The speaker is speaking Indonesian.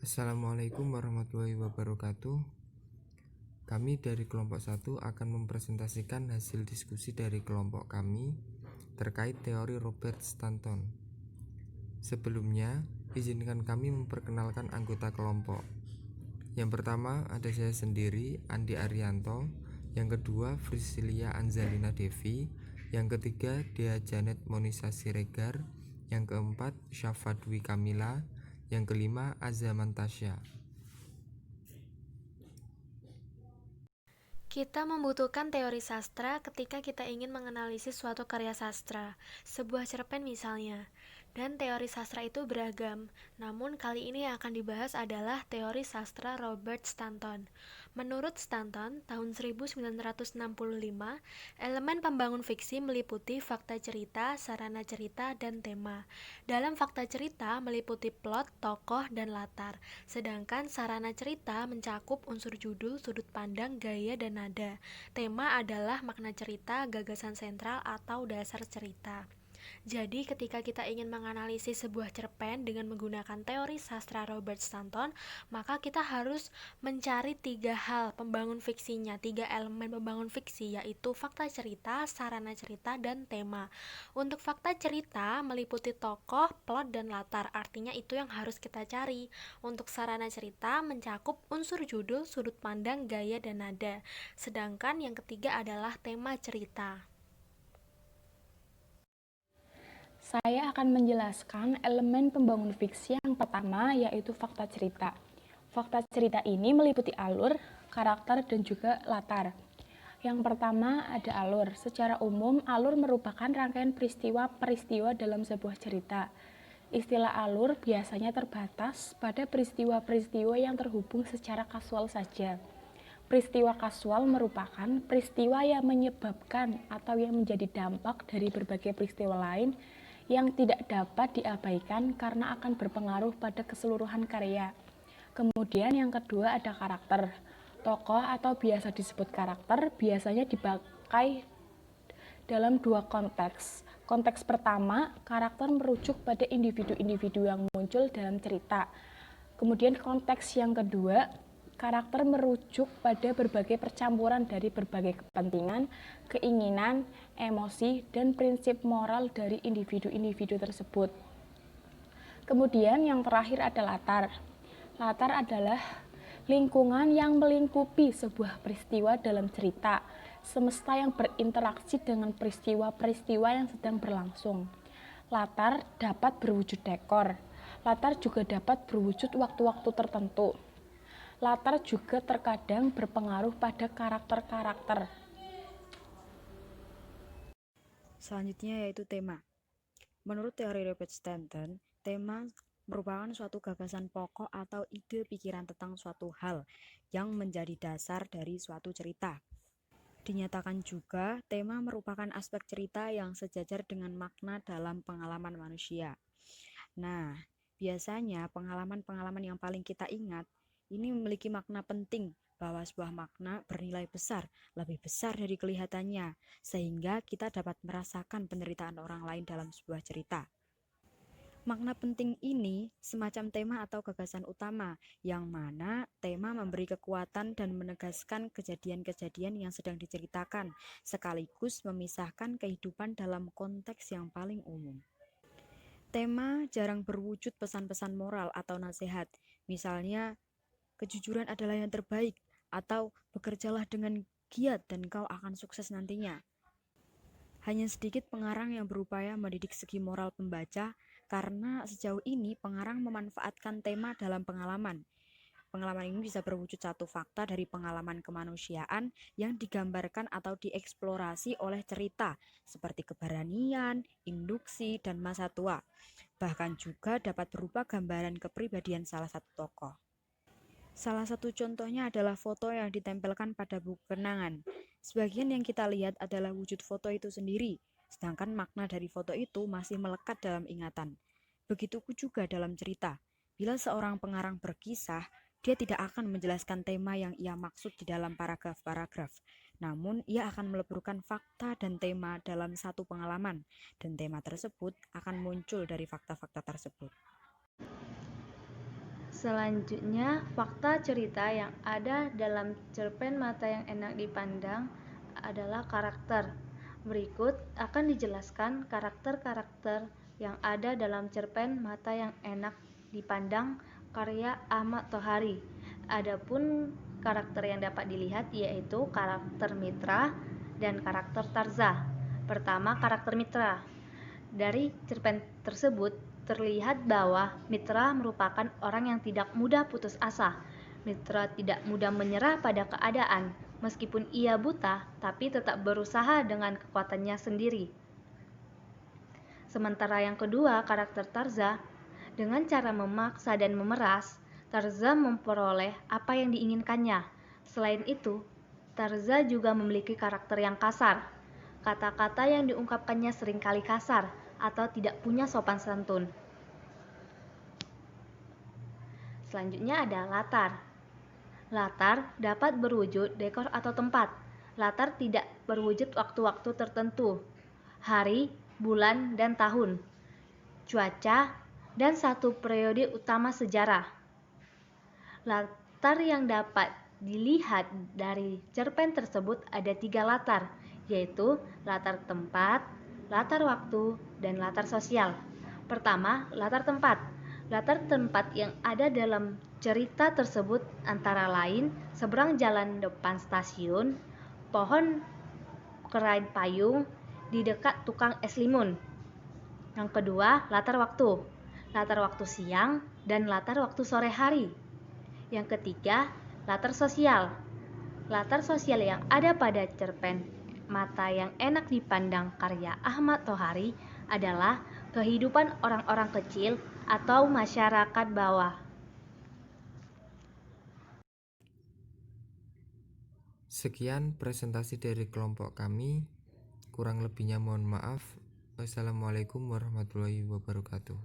Assalamualaikum warahmatullahi wabarakatuh. Kami dari kelompok 1 akan mempresentasikan hasil diskusi dari kelompok kami terkait teori Robert Stanton. Sebelumnya, izinkan kami memperkenalkan anggota kelompok. Yang pertama ada saya sendiri, Andi Arianto. Yang kedua, Frisilia Anzalina Devi. Yang ketiga, Dea Janet Monisa Siregar. Yang keempat, Syafa Dwi Kamila. Yang kelima, Azaman Tasya. Kita membutuhkan teori sastra ketika kita ingin menganalisis suatu karya sastra, sebuah cerpen misalnya. Dan teori sastra itu beragam, namun kali ini yang akan dibahas adalah teori sastra Robert Stanton. Menurut Stanton, tahun 1965, elemen pembangun fiksi meliputi fakta cerita, sarana cerita, dan tema. Dalam fakta cerita meliputi plot, tokoh, dan latar, sedangkan sarana cerita mencakup unsur judul, sudut pandang, gaya, dan nada. Tema adalah makna cerita, gagasan sentral, atau dasar cerita. Jadi, ketika kita ingin menganalisis sebuah cerpen dengan menggunakan teori sastra Robert Stanton, maka kita harus mencari tiga hal pembangun fiksinya, tiga elemen pembangun fiksi, yaitu fakta cerita, sarana cerita, dan tema. Untuk fakta cerita meliputi tokoh, plot, dan latar, artinya itu yang harus kita cari. Untuk sarana cerita mencakup unsur judul, sudut pandang, gaya, dan nada. Sedangkan yang ketiga adalah tema cerita. Saya akan menjelaskan elemen pembangun fiksi yang pertama, yaitu fakta cerita. Fakta cerita ini meliputi alur, karakter, dan juga latar. Yang pertama ada alur. Secara umum, alur merupakan rangkaian peristiwa-peristiwa dalam sebuah cerita. Istilah alur biasanya terbatas pada peristiwa-peristiwa yang terhubung secara kasual saja. Peristiwa kasual merupakan peristiwa yang menyebabkan atau yang menjadi dampak dari berbagai peristiwa lain yang tidak dapat diabaikan karena akan berpengaruh pada keseluruhan karya. Kemudian yang kedua ada karakter. Tokoh atau biasa disebut karakter biasanya dipakai dalam dua konteks. Konteks pertama, karakter merujuk pada individu-individu yang muncul dalam cerita. Kemudian konteks yang kedua, karakter merujuk pada berbagai percampuran dari berbagai kepentingan, keinginan, emosi, dan prinsip moral dari individu-individu tersebut. Kemudian yang terakhir ada latar. Latar adalah lingkungan yang melingkupi sebuah peristiwa dalam cerita, semesta yang berinteraksi dengan peristiwa-peristiwa yang sedang berlangsung. Latar dapat berwujud dekor. Latar juga dapat berwujud waktu-waktu tertentu. Latar juga terkadang berpengaruh pada karakter-karakter. Selanjutnya yaitu tema. Menurut teori Robert Stanton, tema merupakan suatu gagasan pokok atau ide pikiran tentang suatu hal yang menjadi dasar dari suatu cerita. Dinyatakan juga, tema merupakan aspek cerita yang sejajar dengan makna dalam pengalaman manusia. Nah, biasanya pengalaman-pengalaman yang paling kita ingat ini memiliki makna penting, bahwa sebuah makna bernilai besar, lebih besar dari kelihatannya, sehingga kita dapat merasakan penderitaan orang lain dalam sebuah cerita. Makna penting ini semacam tema atau gagasan utama, yang mana tema memberi kekuatan dan menegaskan kejadian-kejadian yang sedang diceritakan, sekaligus memisahkan kehidupan dalam konteks yang paling umum. Tema jarang berwujud pesan-pesan moral atau nasihat, misalnya kejujuran adalah yang terbaik, atau bekerjalah dengan giat dan kau akan sukses nantinya. Hanya sedikit pengarang yang berupaya mendidik segi moral pembaca, karena sejauh ini pengarang memanfaatkan tema dalam pengalaman. Pengalaman ini bisa berwujud satu fakta dari pengalaman kemanusiaan yang digambarkan atau dieksplorasi oleh cerita, seperti keberanian, induksi, dan masa tua. Bahkan juga dapat berupa gambaran kepribadian salah satu tokoh. Salah satu contohnya adalah foto yang ditempelkan pada buku kenangan. Sebagian yang kita lihat adalah wujud foto itu sendiri, sedangkan makna dari foto itu masih melekat dalam ingatan. Begitupun juga dalam cerita. Bila seorang pengarang berkisah, dia tidak akan menjelaskan tema yang ia maksud di dalam paragraf-paragraf. Namun, ia akan meleburkan fakta dan tema dalam satu pengalaman, dan tema tersebut akan muncul dari fakta-fakta tersebut. Selanjutnya, fakta cerita yang ada dalam cerpen Mata yang Enak Dipandang adalah karakter. Berikut akan dijelaskan karakter-karakter yang ada dalam cerpen Mata yang Enak Dipandang karya Ahmad Tohari. Adapun karakter yang dapat dilihat yaitu karakter Mitra dan karakter Tarza. Pertama, karakter Mitra. Dari cerpen tersebut terlihat bahwa Mitra merupakan orang yang tidak mudah putus asa. Mitra tidak mudah menyerah pada keadaan. Meskipun ia buta, tapi tetap berusaha dengan kekuatannya sendiri. Sementara yang kedua, karakter Tarza, dengan cara memaksa dan memeras, Tarza memperoleh apa yang diinginkannya. Selain itu, Tarza juga memiliki karakter yang kasar. Kata-kata yang diungkapkannya seringkali kasar atau tidak punya sopan santun. Selanjutnya ada latar. Latar dapat berwujud dekor atau tempat. Latar tidak berwujud waktu-waktu tertentu, hari, bulan, dan tahun, cuaca, dan satu periode utama sejarah. Latar yang dapat dilihat dari cerpen tersebut ada 3 latar, yaitu latar tempat, latar waktu, dan latar sosial. Pertama, latar tempat. Latar tempat yang ada dalam cerita tersebut antara lain seberang jalan depan stasiun, pohon kerai payung, di dekat tukang es limun. Yang kedua, latar waktu. Latar waktu siang dan latar waktu sore hari. Yang ketiga, latar sosial. Latar sosial yang ada pada cerpen Mata yang Enak Dipandang karya Ahmad Tohari adalah kehidupan orang-orang kecil atau masyarakat bawah. Sekian presentasi dari kelompok kami. Kurang lebihnya mohon maaf. Wassalamualaikum warahmatullahi wabarakatuh.